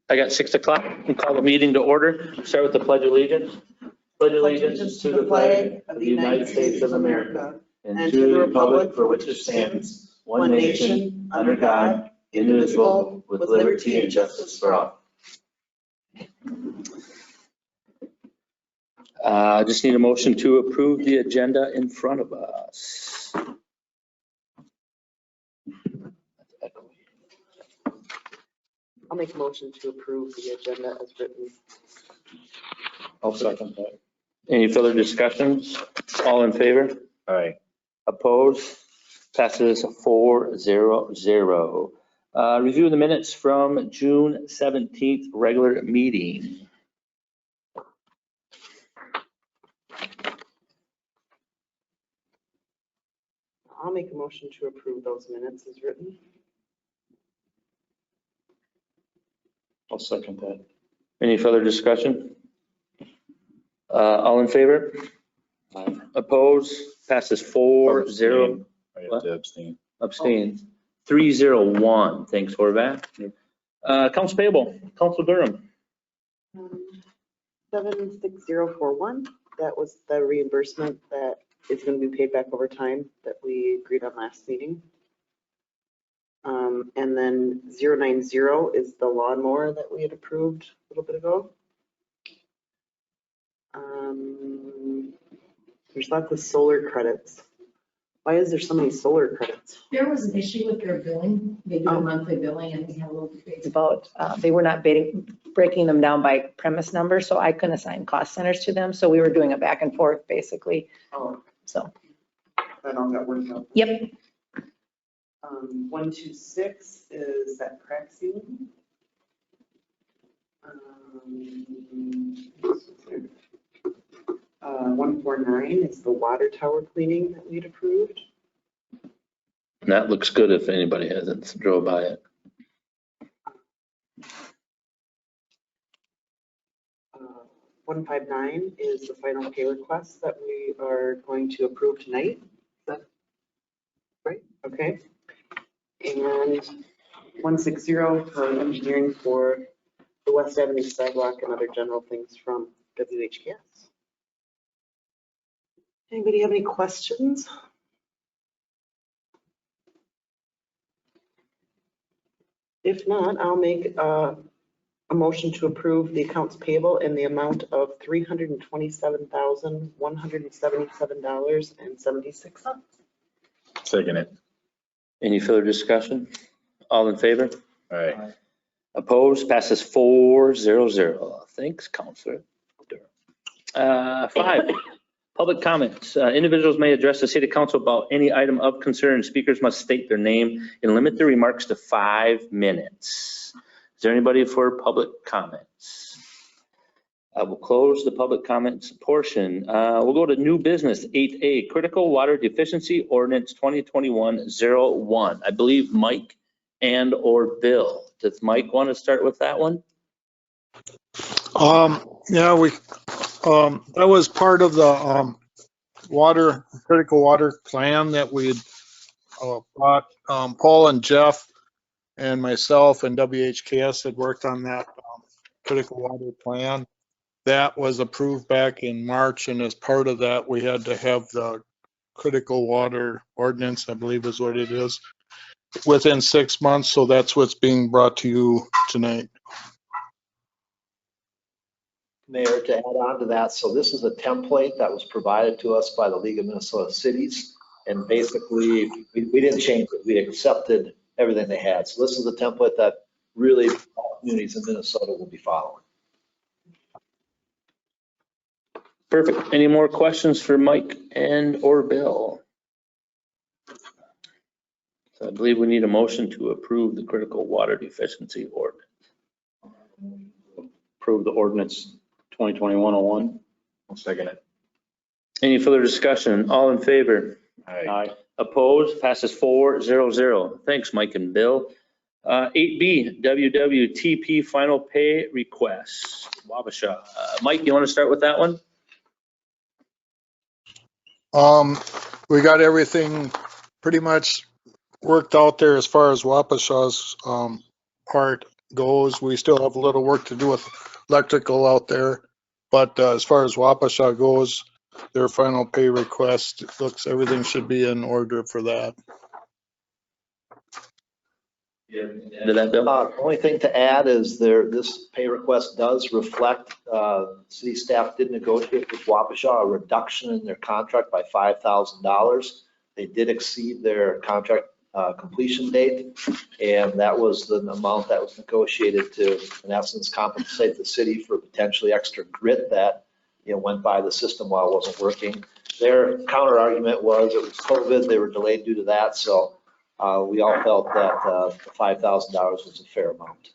I got 6 o'clock. We call the meeting to order. Start with the Pledge of Allegiance. Pledge allegiance to the flag of the United States of America and to the republic for which it stands, one nation, under God, indivisible, with liberty and justice for all. Just need a motion to approve the agenda in front of us. I'll make a motion to approve the agenda as written. I'll second that. Any further discussions? All in favor? Aye. Opposed? Passes 4-0-0. Review the minutes from June 17th regular meeting. I'll make a motion to approve those minutes as written. I'll second that. Any further discussion? All in favor? Aye. Opposed? Passes 4-0. I have What? to abstain. Abstain. 3-0-1. Thanks, Horvath. Accounts payable, Council Durham. 76041, that was the reimbursement that is going to be paid back over time that we agreed on last meeting. And then 090 is the lawnmower that we had approved a little bit ago. There's lots of solar credits. Why is there so many solar credits? There was an issue with their billing. They do a monthly billing and we have a little debate. About, they were not breaking them down by premise number, so I couldn't assign cost centers to them. So we were doing a back and forth basically. Oh, So, that all got worked out. yep. 126 is that crack ceiling. 149 is the water tower cleaning that we'd approved. And that looks good if anybody hasn't drove by it. 159 is the final pay request that we are going to approve tonight. Is that right? Okay. And 160 for engineering for the West Avenue sidewalk and other general things from WHKS. Anybody have any questions? If not, I'll make a motion to approve the accounts payable in the amount of $327,177.76. Second it. Any further discussion? All in favor? Aye. Opposed? Passes 4-0-0. Thanks, Councilor Durham. 5, public comments. Individuals may address the city council about any item of concern. Speakers must state their name and limit their remarks to 5 minutes. Is there anybody for public comments? I will close the public comments portion. We'll go to new business, 8A, Critical Water Deficiency Ordinance 2021-01. I believe Mike and or Bill. Does Mike want to start with that one? Yeah, that was part of the critical water plan that we had brought. Paul and Jeff and myself and WHKS had worked on that critical water plan. That was approved back in March, and as part of that, we had to have the critical water ordinance, I believe is what it is, within 6 months. So that's what's being brought to you tonight. Mayor, to add on to that, so this is a template that was provided to us by the League of Minnesota Cities, and basically we didn't change it. We accepted everything they had. So this is a template that really all communities in Minnesota will be following. Perfect. Any more questions for Mike and or Bill? So I believe we need a motion to approve the critical water deficiency ordinance. Approve the ordinance 2021-01. I'll second it. Any further discussion? All in favor? Aye. Opposed? Passes 4-0-0. Thanks, Mike and Bill. 8B, WWTP final pay requests. Wabasha. Mike, you want to start with that one? We got everything pretty much worked out there as far as Wapasha's part goes. We still have a little work to do with electrical out there. But as far as Waukesha goes, their final pay request, looks, everything should be in order for that. Into that, Bill? The only thing to add is this pay request does reflect, city staff did negotiate with Waukesha a reduction in their contract by $5,000. They did exceed their contract completion date, and that was the amount that was negotiated to, in essence, compensate the city for potentially extra grit that, went by the system while it wasn't working. Their counter argument was it was COVID, they were delayed due to that, so we all felt that the $5,000 was a fair amount.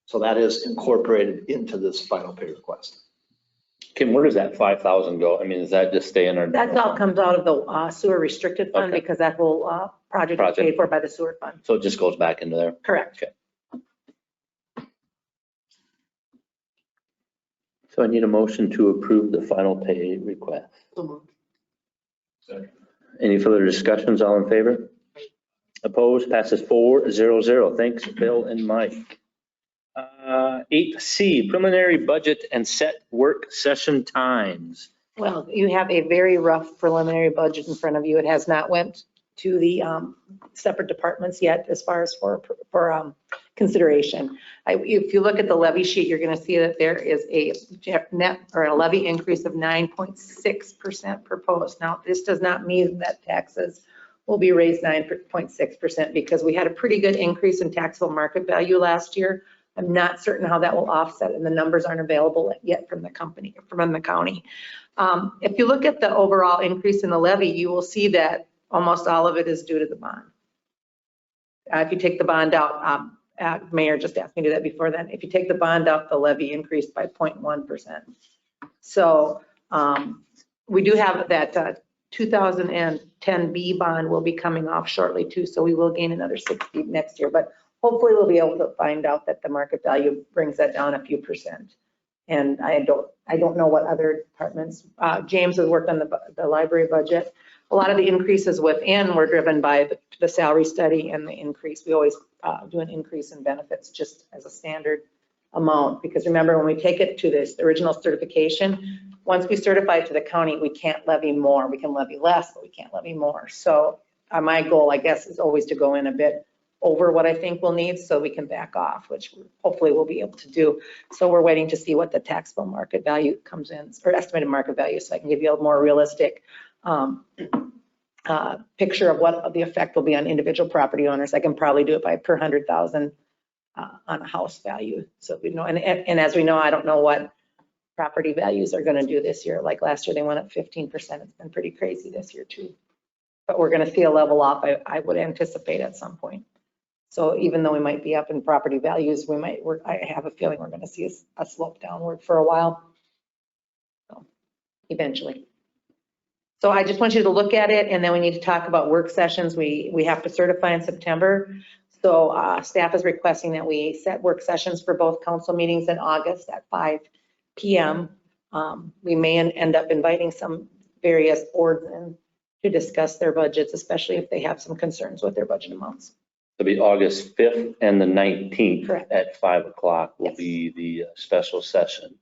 So that is incorporated into this final pay request. Kim, where does that 5,000 go? I mean, does that just stay in our? That all comes out of the sewer restricted fund Okay. because that whole project is paid for by the sewer fund. So it just goes back into there? Correct. So I need a motion to approve the final pay request. Any further discussions? All in favor? Opposed? Passes 4-0-0. Thanks, Bill and Mike. 8C, preliminary budget and set work session times. Well, you have a very rough preliminary budget in front of you. It has not went to the separate departments yet as far as for consideration. If you look at the levy sheet, you're going to see that there is a net or a levy increase of 9.6% proposed. Now, this does not mean that taxes will be raised 9.6% because we had a pretty good increase in taxable market value last year. I'm not certain how that will offset, and the numbers aren't available yet from the county. If you look at the overall increase in the levy, you will see that almost all of it is due to the bond. If you take the bond out, Mayor just asked me to do that before then. If you take the bond out, the levy increased by 0.1%. So we do have that 2010B bond will be coming off shortly too, so we will gain another 60 next year. But hopefully we'll be able to find out that the market value brings that down a few percent. And I don't know what other departments. James has worked on the library budget. A lot of the increases within were driven by the salary study and the increase. We always do an increase in benefits just as a standard amount, because remember when we take it to this original certification, once we certify it to the county, we can't levy more. We can levy less, but we can't levy more. So my goal, I guess, is always to go in a bit over what I think we'll need so we can back off, which hopefully we'll be able to do. So we're waiting to see what the taxable market value comes in, or estimated market value, so I can give you a more realistic picture of what the effect will be on individual property owners. I can probably do it by per 100,000 on a house value. So we know, and as we know, I don't know what property values are going to do this year. Like last year, they went up 15%. It's been pretty crazy this year too. But we're going to see a level off, I would anticipate at some point. So even though we might be up in property values, I have a feeling we're going to see a slope downward for a while. So eventually. So I just want you to look at it, and then we need to talk about work sessions. We have to certify in September. So staff is requesting that we set work sessions for both council meetings in August at 5 p.m. We may end up inviting some various boards in to discuss their budgets, especially if they have some concerns with their budget amounts. It'll be August 5th and the 19th. Correct. At 5 o'clock will Yes. be the special session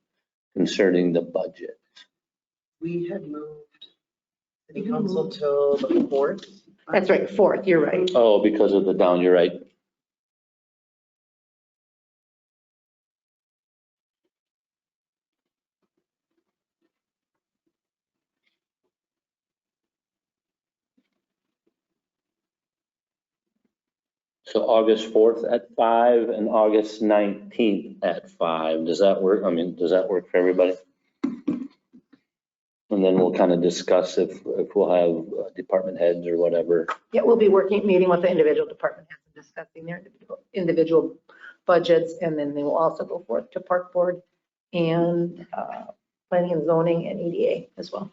concerning the budget. We had moved city council till the 4th. That's right, 4th, you're right. Oh, because of the down, you're right. So August 4th at 5 and August 19th at 5. Does that work? I mean, does that work for everybody? And then we'll kind of discuss if we'll have department heads or whatever. Yeah, we'll be meeting with the individual department heads and discussing their individual budgets, and then they will also go forth to park board and planning and zoning and EDA as well.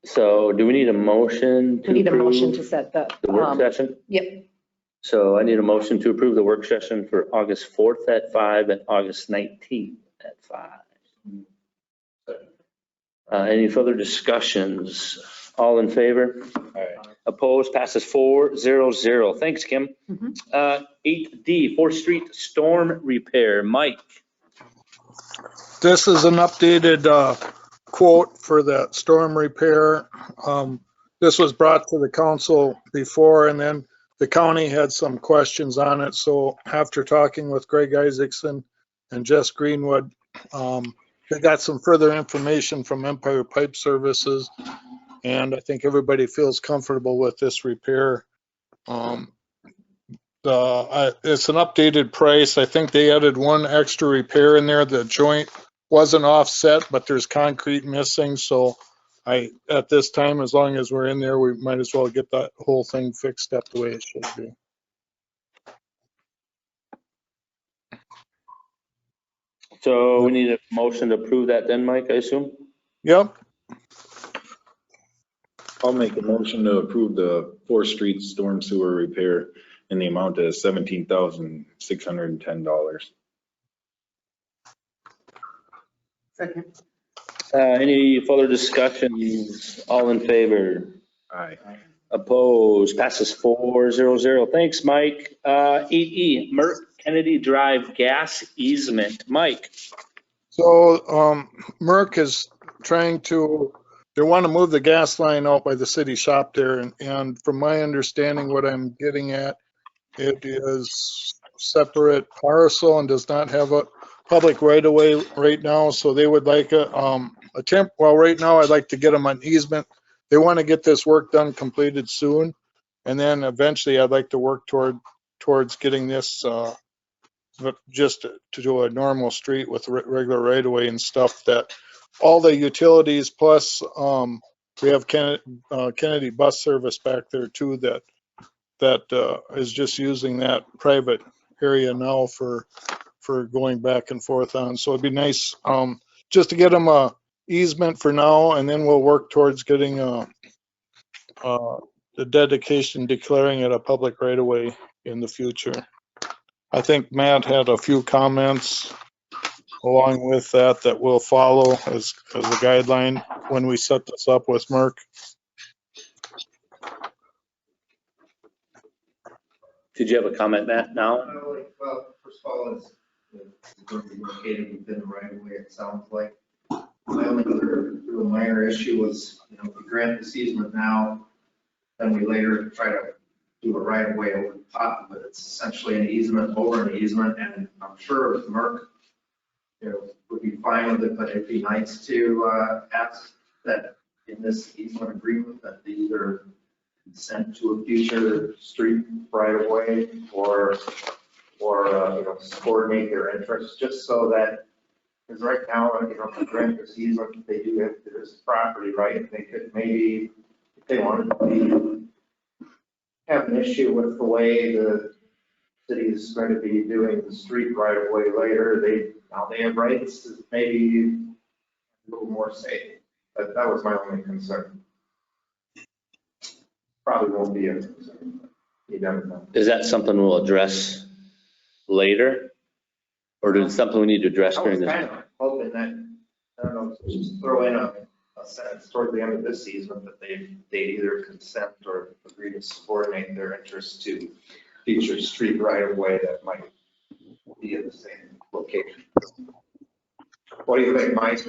So do we need a motion to We need a motion to approve set the. the work session? Yep, So I need a motion to approve the work session for August 4th at 5 and August 19th at 5. Any further discussions? All in favor? Aye. Opposed? Passes 4-0-0. Thanks, Kim. Mhm. 8D, 4th Street storm repair. Mike. This is an updated quote for the storm repair. This was brought to the council before, and then the county had some questions on it. So after talking with Greg Isaacson and Jess Greenwood, they got some further information from Empire Pipe Services, and I think everybody feels comfortable with this repair. It's an updated price. I think they added one extra repair in there. The joint wasn't offset, but there's concrete missing. So at this time, as long as we're in there, we might as well get that whole thing fixed up the way it should be. So we need a motion to approve that then, Mike, I assume? Yep. I'll make a motion to approve the 4th Street storm sewer repair in the amount of $17,610. Second. Any further discussions? All in favor? Aye. Opposed? Passes 4-0-0. Thanks, Mike. 8E, Merck Kennedy Drive gas easement. Mike. So Merck is trying to, they want to move the gas line out by the city shop there. And from my understanding, what I'm getting at, it is separate parcel and does not have a public right of way right now. So they would like a well, right now I'd like to get them an easement. They want to get this work done completed soon. And then eventually I'd like to work towards getting this just to do a normal street with regular right of way and stuff, that all the utilities plus we have Kennedy bus service back there too that is just using that private area now for going back and forth on. So it'd be nice just to get them a easement for now, and then we'll work towards getting the dedication, declaring it a public right of way in the future. I think Matt had a few comments along with that will follow as a guideline when we set this up with Merck. Did you have a comment, Matt, now? Well, first of all, it's going to be located within the right of way, it sounds like. My only other real minor issue was, if we grant this easement now, then we later try to do a right of way over the top of it. It's essentially an easement over an easement, and I'm sure if Merck, would be fine with it, but it'd be nice to ask that in this easement agreement that they either consent to a future street right of way or coordinate their interests, just so that, because right now, if they grant this easement, they do have this property, right? They could maybe, if they wanted to have an issue with the way the city is going to be doing the street right of way later, they have rights to maybe a little more say. But that was my only concern. Probably won't be a concern. You never know. Is that something we'll address later? Or is it something we need to address I during was this? kind of hoping that, I don't know, just throw in a sentence toward the end of this easement that they either consent or agree to subordinate their interests to future street right of way that might be in the same location. What do you think, Mike?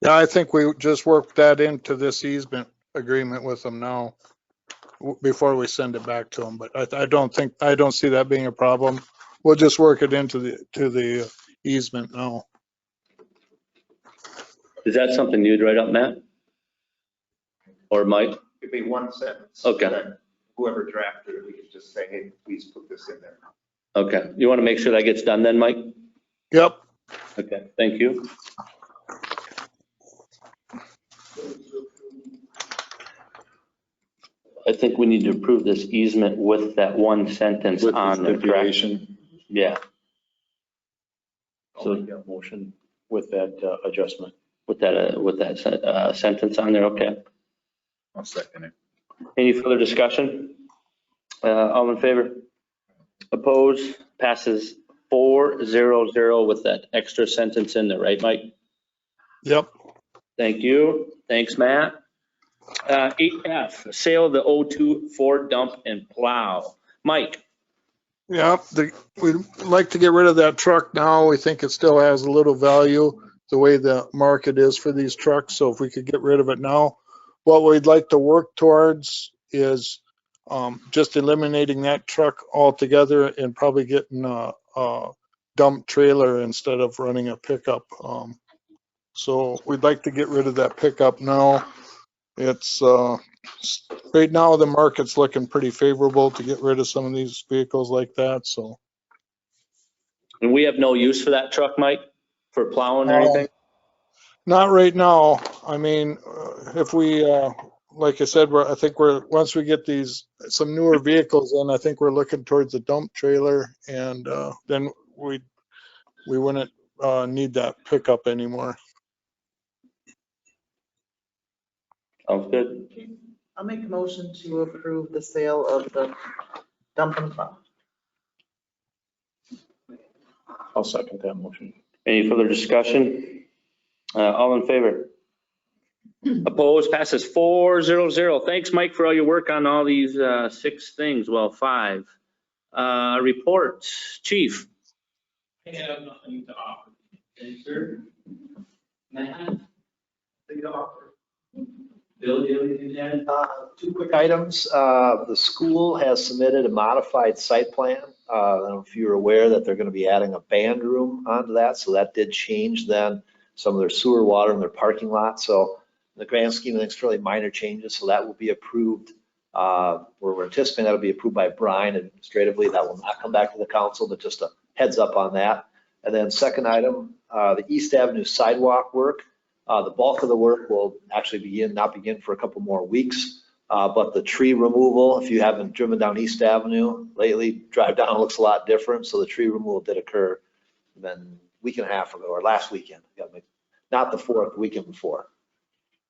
Yeah, I think we just work that into this easement agreement with them now before we send it back to them. But I don't see that being a problem. We'll just work it into the easement now. Is that something you'd write up, Matt? Or Mike? It'd be one sentence. Okay. And then whoever drafted it, we could just say, hey, please put this in there. Okay. You want to make sure that gets done then, Mike? Yep. Okay, thank you. I think we need to approve this easement with that one sentence With the on the correct. stipulation, Yeah, I'll make that motion with that adjustment. with that sentence on there, okay. I'll second it. Any further discussion? All in favor? Opposed? Passes 4-0-0 with that extra sentence in there, right, Mike? Yep. Thank you. Thanks, Matt. 8F, sale of the O2 Ford dump and plow. Mike, Yeah, we'd like to get rid of that truck now. We think it still has a little value, the way the market is for these trucks. So if we could get rid of it now, what we'd like to work towards is just eliminating that truck altogether and probably getting a dump trailer instead of running a pickup. So we'd like to get rid of that pickup now. It's right now the market's looking pretty favorable to get rid of some of these vehicles like that, so. and we have no use for that truck, Mike, for plowing or anything? Not right now. I mean, if we, like I said, I think once we get some newer vehicles in, I think we're looking towards a dump trailer, and then we wouldn't need that pickup anymore. Sounds good. I'll make a motion to approve the sale of the dump and plow. I'll second that motion. Any further discussion? All in favor? Opposed, passes 4-0-0. Thanks, Mike, for all your work on all these 6 things. Well, 5. Reports, chief. I have nothing to offer. Thanks, sir. Matt, nothing to offer. Bill, do you have anything to add? 2 quick items. The school has submitted a modified site plan. I don't know if you're aware that they're going to be adding a band room onto that. So that did change then some of their sewer water in their parking lot. So in the grand scheme of things, fairly minor changes. So that will be approved. We're anticipating that'll be approved by Brian administratively. That will not come back to the council, but just a heads up on that. And then second item, the East Avenue sidewalk work. The bulk of the work will actually not begin for a couple more weeks. But the tree removal, if you haven't driven down East Avenue lately, drive down, it looks a lot different. So the tree removal did occur then a week and a half ago, or last weekend. Not the 4th, the weekend before.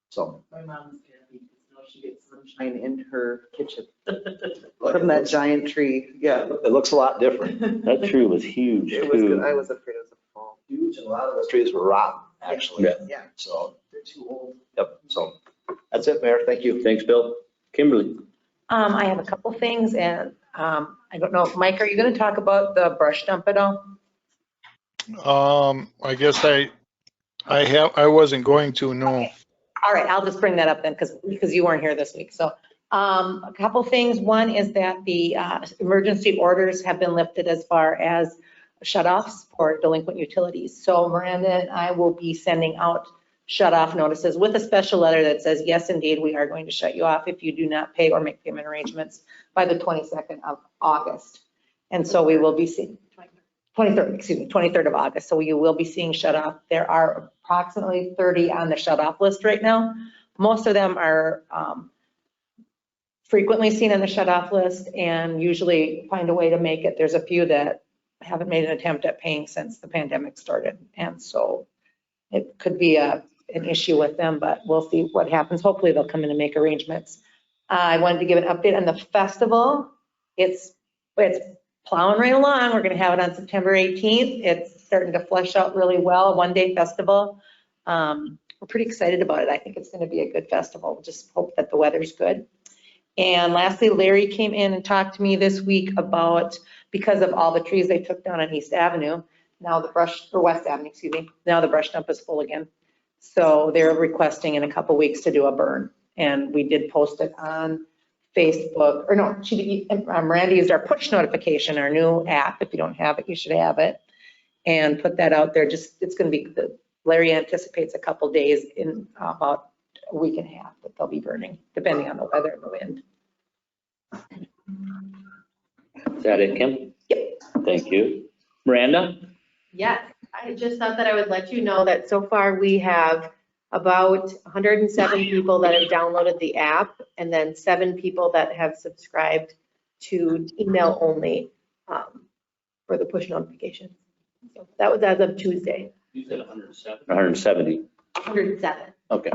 So. My mom's happy because now she gets sunshine in her kitchen from that giant tree. Yeah. It looks a lot different. That tree was huge, It was good. too. I was afraid it was a fall. Huge, and a lot of those trees were rotten, actually. Yeah. Yeah, So, they're too old. yep, so that's it, Mayor. Thank you. Thanks, Bill. Kimberly. I have a couple things, and I don't know if, Mike, are you going to talk about the brush dump at all? I guess I wasn't going to, no. Okay. All right, I'll just bring that up then, because you weren't here this week. So a couple things. One is that the emergency orders have been lifted as far as shutoffs for delinquent utilities. So Miranda and I will be sending out shutoff notices with a special letter that says, yes, indeed, we are going to shut you off if you do not pay or make payment arrangements by the 22nd of August. And so we will be seeing 23rd of August. So you will be seeing shut off. There are approximately 30 on the shut off list right now. Most of them are frequently seen on the shut off list and usually find a way to make it. There's a few that haven't made an attempt at paying since the pandemic started. And so it could be an issue with them, but we'll see what happens. Hopefully they'll come in and make arrangements. I wanted to give an update on the festival. It's plowing right along. We're going to have it on September 18th. It's starting to flesh out really well, one-day festival. We're pretty excited about it. I think it's going to be a good festival. Just hope that the weather's good. And lastly, Larry came in and talked to me this week about, because of all the trees they took down on East Avenue, now the brush, or West Avenue, excuse me, now the brush dump is full again. So they're requesting in a couple weeks to do a burn. And we did post it on Facebook, or no, Miranda used our push notification, our new app. If you don't have it, you should have it. And put that out there. Just, it's going to be, Larry anticipates a couple days in about a week and a half that they'll be burning, depending on the weather and the wind. Is that it, Kim? Yep. Thank you. Miranda? Yes, I just thought that I would let you know that so far we have about 107 people that have downloaded the app, and then 7 people that have subscribed to email only for the push notifications. So that was as of Tuesday. You said 107. 170. 107. Okay.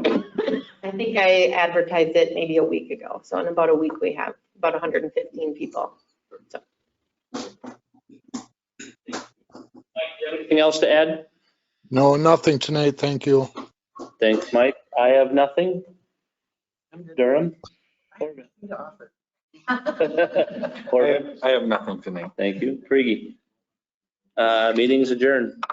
I think I advertised it maybe a week ago. So in about a week, we have about 115 people. So. Mike, do you have anything else to add? No, nothing tonight, thank you. Thanks, Mike. I have nothing. Durham? To offer. Corbett? I have nothing tonight. Thank you. Krigi? Meeting is adjourned.